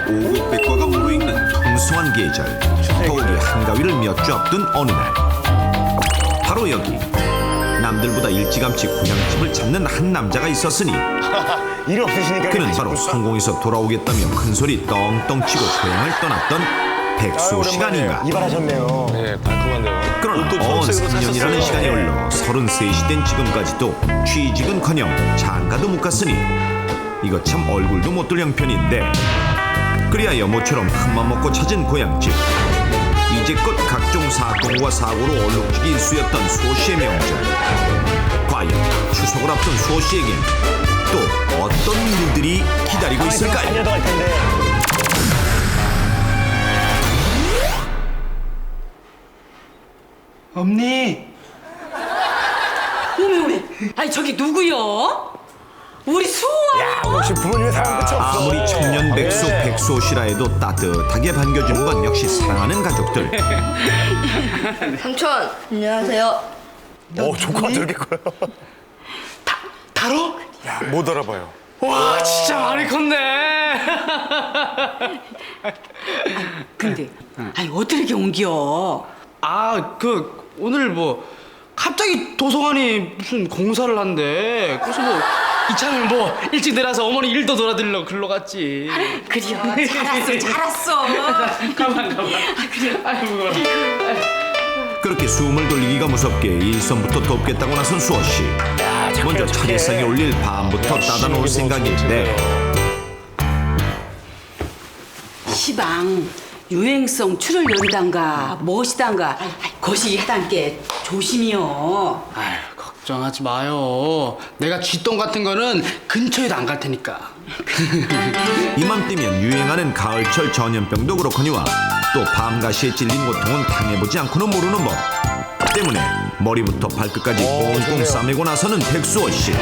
오곡백과가 무르익는 풍성한 계절. 더욱이 한가위를 몇 주 앞둔 어느 날, 바로 여기 남들보다 일찌감치 고향집을 찾는 한 남자가 있었으니 일 없으시니까 그는 바로 성공해서 돌아오겠다며 큰소리 떵떵 치고 고향을 떠났던 백수 씨가 아닌가. 이발하셨네요. 네, 깔끔한데요. 그러나 옷도 언 초록색으로 3년이라는 사셨어요. 시간이 흘러 33이 된 지금까지도 취직은커녕 장가도 못 갔으니 이거 참 얼굴도 못 들 형편인데, 그리하여 모처럼 큰맘 먹고 찾은 고향집. 이제껏 각종 사건과 사고로 얼룩지기 일쑤였던 소씨의 명절. 과연 추석을 앞둔 소씨에겐 또 어떤 일들이 기다리고 있을까요? 달려갈 텐데. 엄니. 어메. 아니 저기 누구요? 우리 수아. 야, 혹시 부모님의 사랑 끝이 없어. 아무리 청년 백수 백수시라 해도 따뜻하게 반겨주는 건 역시 사랑하는 가족들. 삼촌 안녕하세요. 조카 저렇게 커요. 다로? 야, 못 알아봐요. 와, 진짜 많이 컸네. 근데 아니 어떻게 이렇게 옮겨? 오늘 뭐 갑자기 도서관이 무슨 공사를 한대. 그래서 뭐 이참에 뭐 일찍 내려서 어머니 일도 도와드리려고 글로 갔지. 그래요. 잘했어. 가만. 그래. 아이고. 그렇게 숨을 돌리기가 무섭게 일선부터 돕겠다고 나선 수호씨. 먼저 차례상에 올릴 밤부터 따다 놓을 생각인데, 시방 유행성 출혈 열이단가 무엇이단가 거시기 해단께 조심이요. 아유, 걱정하지 마요. 내가 쥐똥 같은 거는 근처에도 안 갈 테니까. 이맘때면 유행하는 가을철 전염병도 그렇거니와 또 밤가시에 찔린 고통은 당해보지 않고는 모르는 법 때문에 머리부터 발끝까지 꽁꽁 싸매고 나서는 백수호씨.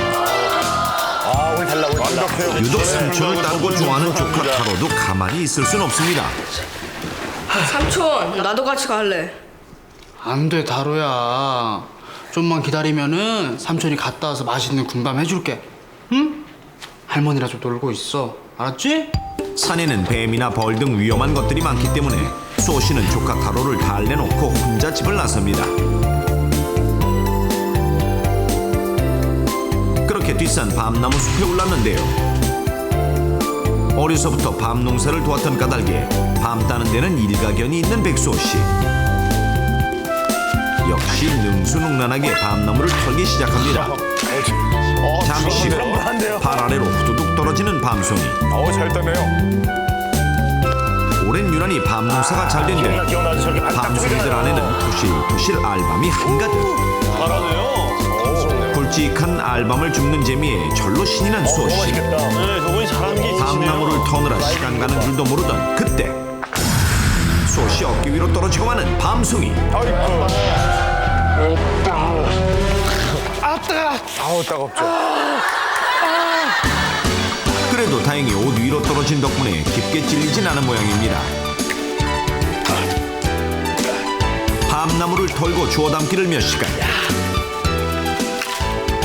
오늘 달라. 완벽해요. 유독 삼촌을 따르고 좋아하는 조카 타로도 가만히 있을 순 없습니다. 삼촌 나도 같이 갈래. 안 돼, 다로야. 좀만 기다리면은 삼촌이 갔다 와서 맛있는 군밤 해줄게. 응? 할머니랑 좀 놀고 있어. 알았지? 산에는 뱀이나 벌 등 위험한 것들이 많기 때문에 수호씨는 조카 타로를 달래놓고 혼자 집을 나섭니다. 그렇게 뒷산 밤나무 숲에 올랐는데요. 어려서부터 밤 농사를 도왔던 까닭에 밤 따는 데는 일가견이 있는 백수호씨. 역시 능수능란하게 밤나무를 털기 시작합니다. 잠시 후 불안한데요. 발 아래로 후두둑 떨어지는 밤송이. 잘 따네요. 올해는 유난히 밤 농사가 잘 된대요. 기억나죠? 저렇게 밤송이들 안에는 부실부실 알밤이 한가득. 잘하네요. 굵직한 알밤을 줍는 재미에 절로 신이 난 수호씨. 맛있겠다. 네, 저분이 잘하는 게 있으시네요. 밤나무를 터느라 시간 가는 줄도 모르던 그때 수호씨 어깨 위로 떨어지고 마는 밤송이. 아우, 따갑죠. 그래도 다행히 옷 위로 떨어진 덕분에 깊게 찔리진 않은 모양입니다. 밤나무를 털고 주워 담기를 몇 시간.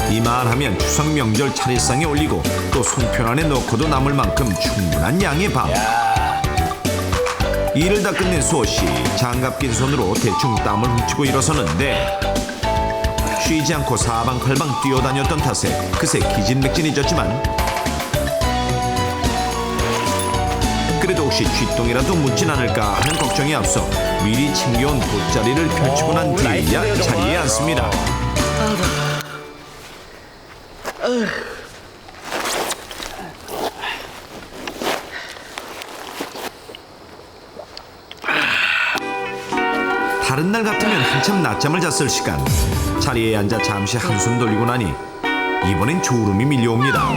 이만하면 추석 명절 차례상에 올리고 또 손편 안에 넣고도 남을 만큼 충분한 양의 밤. 일을 다 끝낸 수호씨, 장갑 낀 손으로 대충 땀을 훔치고 일어서는데 쉬지 않고 사방팔방 뛰어다녔던 탓에 그새 기진맥진해졌지만 그래도 혹시 쥐똥이라도 묻진 않을까 하는 걱정에 앞서 미리 챙겨온 돗자리를 펼치고 난 뒤에야 자리에 앉습니다. 다른 날 같으면 한참 낮잠을 잤을 시간. 자리에 앉아 잠시 한숨 돌리고 나니 이번엔 졸음이 밀려옵니다.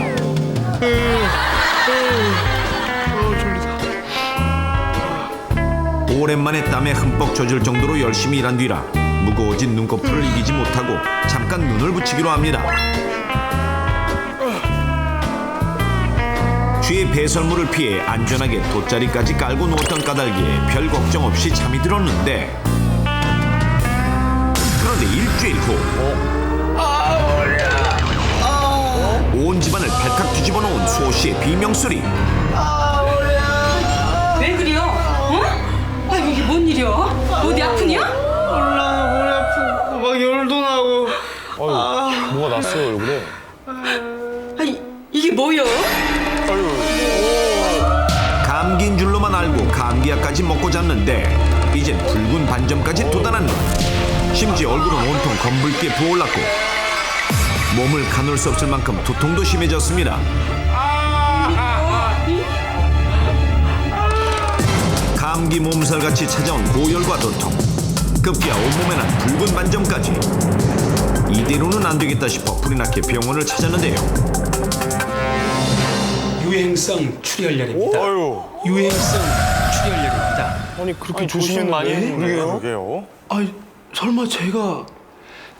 오랜만에 땀에 흠뻑 젖을 정도로 열심히 일한 뒤라 무거워진 눈꺼풀을 이기지 못하고 잠깐 눈을 붙이기로 합니다. 쥐의 배설물을 피해 안전하게 돗자리까지 깔고 누웠던 까닭에 별 걱정 없이 잠이 들었는데, 그런데 일주일 후 온 집안을 발칵 뒤집어 놓은 수호씨의 비명소리. 뻔 알고 감기약까지 먹고 잤는데 이젠 붉은 반점까지 도달한 것. 심지어 얼굴은 온통 검붉게 부어올랐고 몸을 가눌 수 없을 만큼 두통도 심해졌습니다. 감기 몸살같이 찾아온 고열과 두통, 급기야 온몸에는 붉은 반점까지. 이대로는 안 되겠다 싶어 불이 나게 병원을 찾았는데요. 유행성 출혈열입니다. 어휴. 유행성 출혈열입니다. 아니 그렇게 조심 많이 했는데. 그러게요. 아니 설마 제가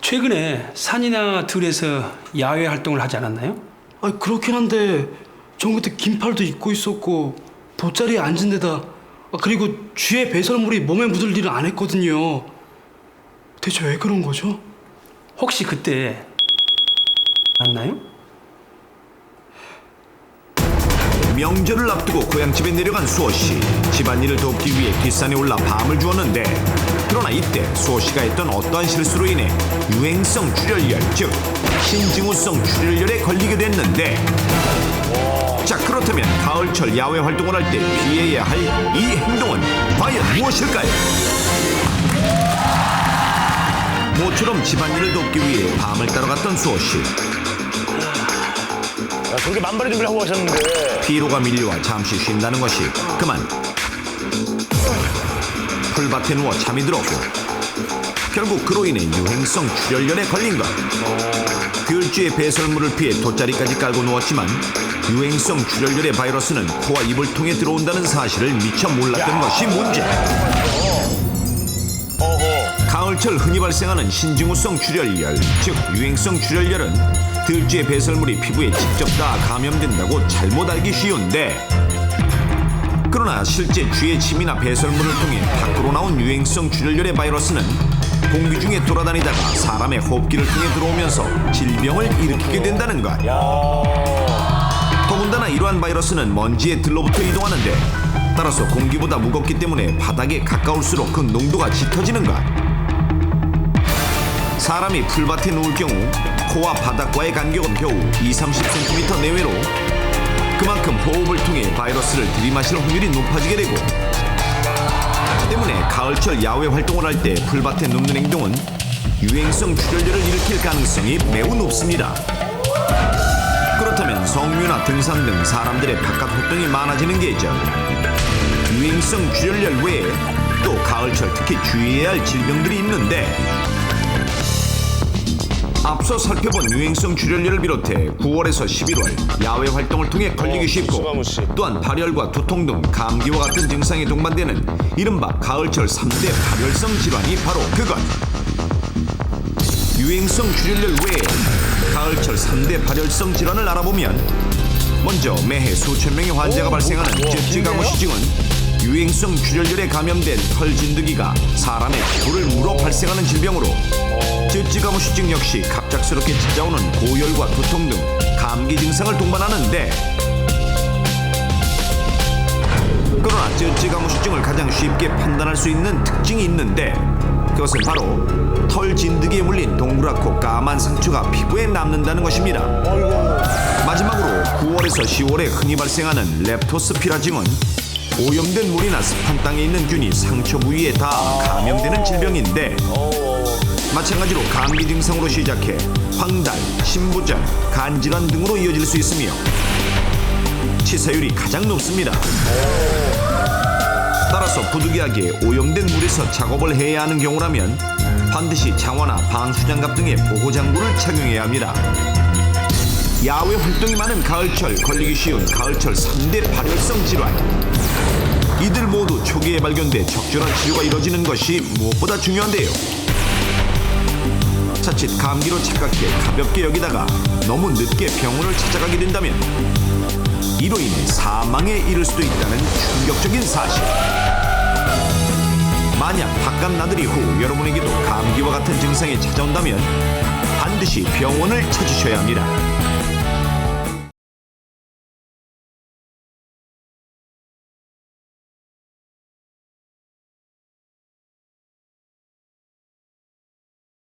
최근에 산이나 들에서 야외 활동을 하지 않았나요? 아니 그렇긴 한데 전 그때 긴팔도 입고 있었고 돗자리에 앉은 데다 그리고 쥐의 배설물이 몸에 묻을 일은 안 했거든요. 대체 왜 그런 거죠? 혹시 그때 맞나요? 명절을 앞두고 고향집에 내려간 수호씨. 집안일을 돕기 위해 뒷산에 올라 밤을 주었는데 그러나 이때 수호씨가 했던 어떠한 실수로 인해 유행성 출혈열, 즉 신증후성 출혈열에 걸리게 됐는데, 자 그렇다면 가을철 야외 활동을 할 때 피해야 할 이 행동은 과연 무엇일까요? 모처럼 집안일을 돕기 위해 밤을 따러 갔던 수호씨. 야, 저렇게 만발의 준비를 하고 가셨는데. 피로가 밀려와 잠시 쉰다는 것이 그만. 풀밭에 누워 잠이 들었고 결국 그로 인해 유행성 출혈열에 걸린 것. 귤쥐의 배설물을 피해 돗자리까지 깔고 누웠지만 유행성 출혈열의 바이러스는 코와 입을 통해 들어온다는 사실을 미처 몰랐던 것이 문제. 가을철 흔히 발생하는 신증후성 출혈열, 즉 유행성 출혈열은 들쥐의 배설물이 피부에 직접 닿아 감염된다고 잘못 알기 쉬운데, 그러나 실제 쥐의 침이나 배설물을 통해 밖으로 나온 유행성 출혈열의 바이러스는 공기 중에 돌아다니다가 사람의 호흡기를 통해 들어오면서 질병을 일으키게 된다는 것. 더군다나 이러한 바이러스는 먼지에 들러붙어 이동하는데, 따라서 공기보다 무겁기 때문에 바닥에 가까울수록 그 농도가 짙어지는 것. 사람이 풀밭에 누울 경우 코와 바닥과의 간격은 겨우 20-30cm 내외로 그만큼 호흡을 통해 바이러스를 들이마실 확률이 높아지게 되고, 때문에 가을철 야외 활동을 할 때 풀밭에 눕는 행동은 유행성 출혈열을 일으킬 가능성이 매우 높습니다. 그렇다면 성묘나 등산 등 사람들의 바깥 활동이 많아지는 계절, 유행성 출혈열 외에 또 가을철 특히 주의해야 할 질병들이 있는데, 앞서 살펴본 유행성 출혈열을 비롯해 9월에서 11월 야외 활동을 통해 걸리기 쉽고 수가무씨. 또한 발열과 두통 등 감기와 같은 증상에 동반되는 이른바 가을철 3대 발열성 질환이 바로 그것. 유행성 출혈열 외에 가을철 3대 발열성 질환을 알아보면, 먼저 매해 수천 명의 환자가 발생하는 쯔쯔가무시증은 유행성 출혈열에 감염된 털 진드기가 사람의 피부를 물어 발생하는 질병으로, 쯔쯔가무시증 역시 갑작스럽게 찾아오는 고열과 두통 등 감기 증상을 동반하는데, 그러나 쯔쯔가무시증을 가장 쉽게 판단할 수 있는 특징이 있는데, 그것은 바로 털 진드기에 물린 동그랗고 까만 상처가 피부에 남는다는 것입니다. 마지막으로 9월에서 10월에 흔히 발생하는 렙토스피라증은 오염된 물이나 습한 땅에 있는 균이 상처 부위에 닿아 감염되는 질병인데, 마찬가지로 감기 증상으로 시작해 황달, 신부전, 간질환 등으로 이어질 수 있으며 치사율이 가장 높습니다. 따라서 부득이하게 오염된 물에서 작업을 해야 하는 경우라면 반드시 장화나 방수장갑 등의 보호장구를 착용해야 합니다. 야외 활동이 많은 가을철 걸리기 쉬운 가을철 3대 발열성 질환, 이들 모두 초기에 발견돼 적절한 치료가 이뤄지는 것이 무엇보다 중요한데요. 자칫 감기로 착각해 가볍게 여기다가 너무 늦게 병원을 찾아가게 된다면 이로 인해 사망에 이를 수도 있다는 충격적인 사실. 만약 바깥 나들이 후 여러분에게도 감기와 같은 증상이 찾아온다면 반드시 병원을 찾으셔야 합니다.